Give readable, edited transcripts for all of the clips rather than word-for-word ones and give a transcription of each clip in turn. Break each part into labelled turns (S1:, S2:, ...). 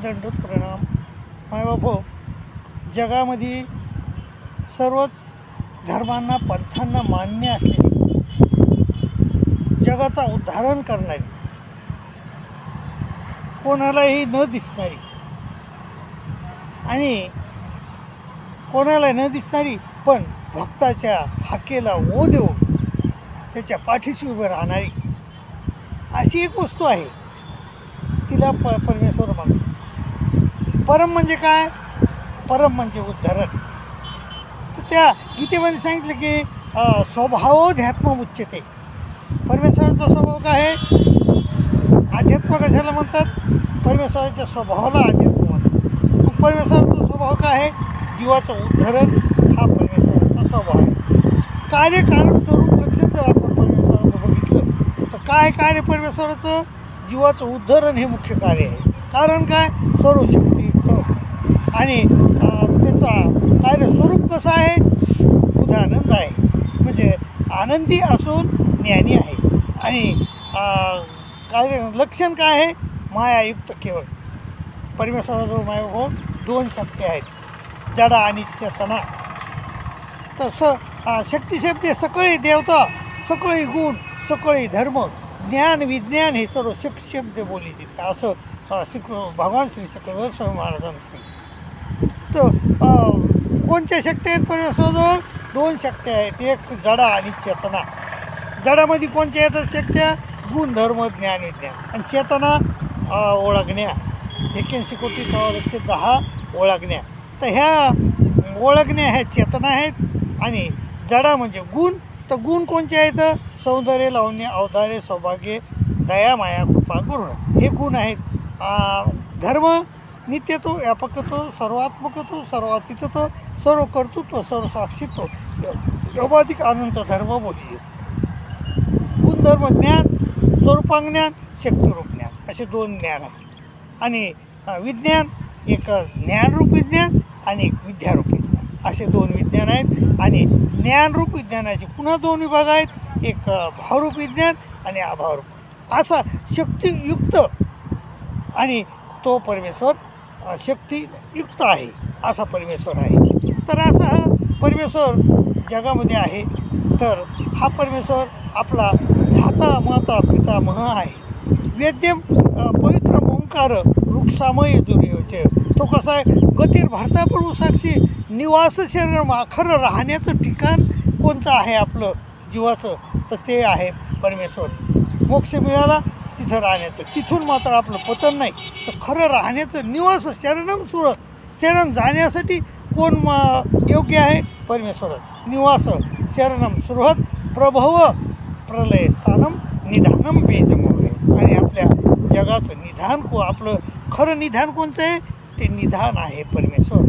S1: दंडोत प्रणाम. मायबापो, जगामध्ये सर्वच धर्मांना पंथांना मान्य असलेली, जगाचा उद्धारण करणारी, कोणालाही न दिसणारी आणि कोणाला न दिसणारी पण भक्ताच्या हाकेला ओ देऊन त्याच्या पाठीशी उभं राहणारी अशी एक वस्तू आहे, तिला परमेश्वर म्हणतो. परम म्हणजे काय? परम म्हणजे उद्धरण. तर त्या गीतेमध्ये सांगितलं की स्वभावोध्यात्म उच्यते. परमेश्वराचा स्वभाव काय आहे? अध्यात्म कशाला म्हणतात? परमेश्वराच्या स्वभावाला अध्यात्म म्हणतात. मग परमेश्वराचा स्वभाव काय आहे? जीवाचं उद्धरण हा परमेश्वराचा स्वभाव आहे. कार्यकारण स्वरूप लक्षात जर आपण परमेश्वराचं बघितलं तर काय कार्य परमेश्वराचं? जीवाचं उद्धरण हे मुख्य कार्य आहे. कारण काय? सर्वशक्तियुक्त आणि त्याचा कार्यस्वरूप कसं आहे? उदानंद आहे, म्हणजे आनंदी असून ज्ञानी आहे. आणि कार्य लक्षण काय आहे? मायायुक्त केवळ. परमेश्वराजवळ माया दोन शक्ती आहेत, जडा आणि चेतना. तर शक्ती शब्द सकळी देवता, सकळी गुण, सकळी धर्म, ज्ञान विज्ञान हे सर्व शब्द बोलली तिथे, असं भगवान श्री चक्रधर स्वामी महाराजांनी सांगितलं. तर कोणत्या शक्ती आहेत परमेश्वराजवळ? दोन शक्ती आहेत, एक जडा आणि चेतना. जडामध्ये कोणत्या येतात शक्त्या? गुण, धर्म, ज्ञान विज्ञान. आणि चेतना ओळखण्या, 81 कोटी 6,10,000 ओळखण्या. तर ह्या ओळखण्या ह्या चेतना आहेत. आणि जडा म्हणजे गुण. तर गुण कोणते आहेत? सौंदर्य, लावण्य, औदार्य, सौभाग्य, दया, माया, कृपा, करुणा हे गुण आहेत. धर्म नित्यत्व, व्यापकत्व, सर्वात्मकत्व, सर्वातीतत्व, सर्व कर्तृत्व, सर्व साक्षीत्व, योगाधिक अनंत धर्म बोलले. गुणधर्म ज्ञान, स्वरूपाज्ञान, शक्तिरूप ज्ञान असे दोन ज्ञान आहेत. आणि विज्ञान, एक ज्ञानरूप विज्ञान आणि एक विद्यारूप विज्ञान असे दोन विज्ञान आहेत. आणि ज्ञानरूप विज्ञानाचे पुन्हा दोन विभाग आहेत, एक भावरूप विज्ञान आणि अभावरूप. असा शक्तियुक्त आणि तो परमेश्वर शक्तियुक्त आहे, असा परमेश्वर आहे. तर असा हा परमेश्वर जगामध्ये आहे. तर हा परमेश्वर आपला धाता माता पितामह आहे. वेद्यम पवित्र ओंकार वृक्षामय जुर्योचे. तो कसा आहे? गतीर भारता प्रभू साक्षी निवास शरीर. खरं राहण्याचं ठिकाण कोणतं आहे आपलं जीवाचं? तर ते आहे परमेश्वर. मोक्ष मिळाला तिथं राहण्याचं, तिथून मात्र आपलं पतन नाही. तर खरं राहण्याचं निवास शरणम सुरत. शरण जाण्यासाठी कोण योग्य आहे? परमेश्वर. निवास शरणम सुरहत प्रभव प्रलय स्थानम निधानम बेजमोहे. आणि आपल्या जगाचं निधान आपलं खरं निधान कोणचं आहे? ते निधान आहे परमेश्वर.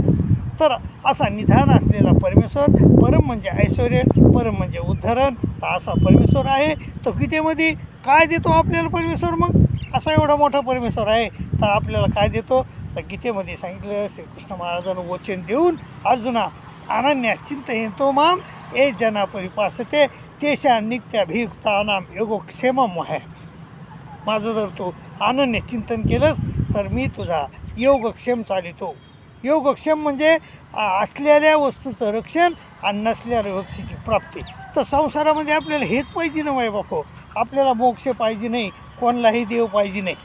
S1: तर असा निधान असलेला परमेश्वर, परम म्हणजे ऐश्वर्य, परम म्हणजे उद्धरण, तर असा परमेश्वर आहे. तर गीतेमध्ये काय देतो आपल्याला परमेश्वर? मग असा एवढा मोठा परमेश्वर आहे तर आपल्याला काय देतो? तर गीतेमध्ये सांगितलं, श्रीकृष्ण महाराजांना वचन देऊन, अर्जुना अनन्या चिंतयन्तो माम ये जना परिपासते तेषा नित्याभियुक्तानां योगक्षेमम आहे. माझं जर तू अनन्य चिंतन केलंस तर मी तुझा योगक्षेम चालितो. योगक्षेम म्हणजे असलेल्या वस्तूचं रक्षण आणि नसलेल्या वस्तूची प्राप्ती. तर संसारामध्ये आपल्याला हेच पाहिजे ना बापो. आपल्याला मोक्ष पाहिजे नाही, कोणालाही देव पाहिजे नाही,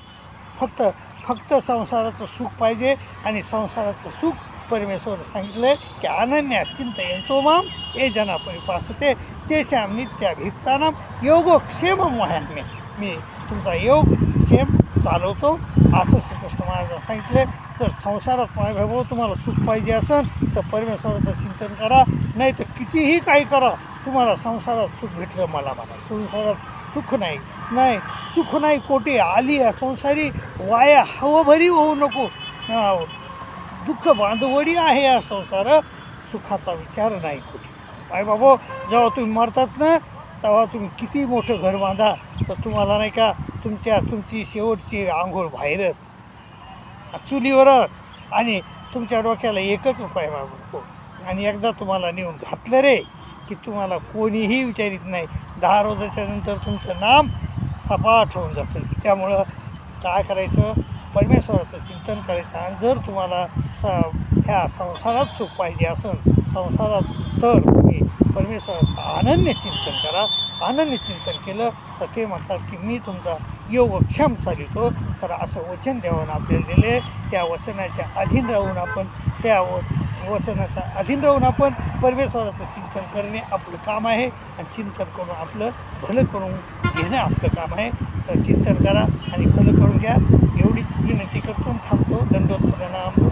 S1: फक्त संसाराचं सुख पाहिजे. आणि संसाराचं सुख परमेश्वर सांगितलं आहे की अनन्या चिंतयन्तो माम ये जना परिपासते तेषां नित्याभियुक्तानां योगक्षेमम वहाम्यहम्. मी तुमचा योग क्षेम चालवतो असं श्रीकृष्ण महाराजांनी सांगितलं. तर संसारात मायभाऊ तुम्हाला सुख पाहिजे असेल तर परमेश्वराचं चिंतन करा, नाही तर कितीही काही करा, तुम्हाला संसारात सुख भेटलं मला संसारात सुख नाही सुख नाही कोटी आली संसारी वाया हवभरी होऊ नको. दुःख बांधवडी आहे या संसार, सुखाचा विचार नाही कुठे. बाबा जेव्हा तुम्ही मरतात ना तेव्हा तुम्ही किती मोठं घर बांधा तर तुम्हाला नाही का तुमची शेवटची आंघोळ बाहेरच, चुलीवरच. आणि तुमच्या डोक्याला एकच उपाय मागतो. आणि एकदा तुम्हाला नेऊन घातलं रे की तुम्हाला कोणीही विचारित नाही. 10 रोजाच्या नंतर तुमचं नाम सपाट होऊन जातं. त्यामुळं काय करायचं? परमेश्वराचं चिंतन करायचं. आणि जर तुम्हाला ह्या संसारात सुख पाहिजे असेल संसारात, तर तुम्ही परमेश्वराचं अनन्य चिंतन करा. अनन्य चिंतन केलं तर ते म्हणतात की मी तुमचा योगक्षेम चालितो. तर असं वचन देवानं आपल्याला दिले. त्या वचनाच्या अधीन राहून आपण वचनाच्या अधीन राहून आपण परमेश्वराचं चिंतन करणे आपलं काम आहे. आणि चिंतन करून आपलं भलं करून घेणं आपलं काम आहे. तर चिंतन करा आणि भलं करून घ्या एवढीच विनंती करतो. थांबतो. दंडोत प्रणाम.